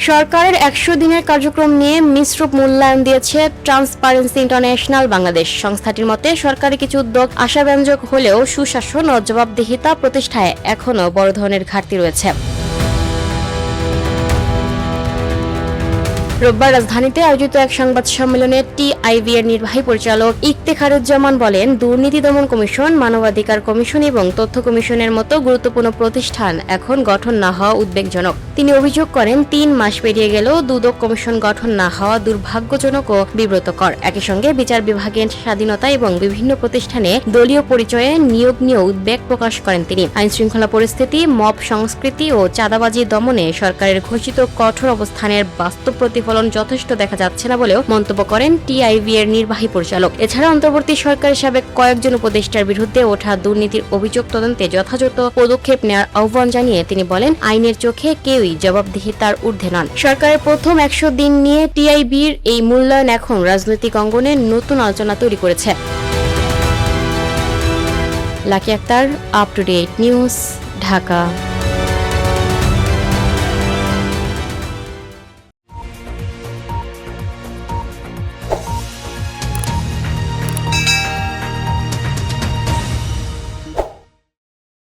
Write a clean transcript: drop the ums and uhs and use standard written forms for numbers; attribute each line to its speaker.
Speaker 1: সরকারের ১০০ দিনের কার্যক্রম নিয়ে মিশ্র মূল্যায়ন দিয়েছে ট্রান্সপারেন্সি ইন্টারন্যাশনাল বাংলাদেশ। সংস্থাটির মতে সরকারি কিছু উদ্যোগ আশাব্যঞ্জক হলেও সুশাসন ও জবাবদিহিতা প্রতিষ্ঠায় এখনও বড় ধরনের ঘাটতি রয়েছে। রোববার রাজধানীতে আয়োজিত এক সংবাদ সম্মেলনে টিআইবি এর নির্বাহী পরিচালক ইফতেখারুজ্জামান বলেন, দুর্নীতি দমন কমিশন, মানবাধিকার কমিশন এবং তথ্য কমিশনের মতো গুরুত্বপূর্ণ প্রতিষ্ঠান এখন গঠন না হওয়া উদ্বেগজনক। তিনি অভিযোগ করেন, ৩ মাস পেরিয়ে গেলেও দুদক কমিশন গঠন না হওয়া দুর্ভাগ্যজনক ও বিব্রতকর। একই সঙ্গে বিচার বিভাগের স্বাধীনতা এবং বিভিন্ন প্রতিষ্ঠানে দলীয় পরিচয়ে নিয়োগ নিয়েও উদ্বেগ প্রকাশ করেন তিনি। আইনশৃঙ্খলা পরিস্থিতি, মব সংস্কৃতি ও চাঁদাবাজি দমনে সরকারের ঘোষিত কঠোর অবস্থানের বাস্তব প্রতিফলন যথেষ্ট দেখা যাচ্ছে না বলেও মন্তব্য করেন টিআইবি এর নির্বাহী পরিচালক। এছাড়া অন্তর্বর্তী সরকারের সাবেক কয়েকজন উপদেষ্টার বিরুদ্ধে ওঠা দুর্নীতির অভিযোগ তদন্তে যথাযথ পদক্ষেপ নেওয়ার আহ্বান জানিয়ে তিনি বলেন, আইনের চোখে কেউই জবাবদিহিতার ঊর্ধ্বে নন। সরকারের প্রথম ১০০ দিন নিয়ে টিআইবির এই মূল্যায়ন এখন রাজনৈতিক অঙ্গনে নতুন আলোচনা তৈরি করেছে। Lucky Akter, up to date news, Dhaka.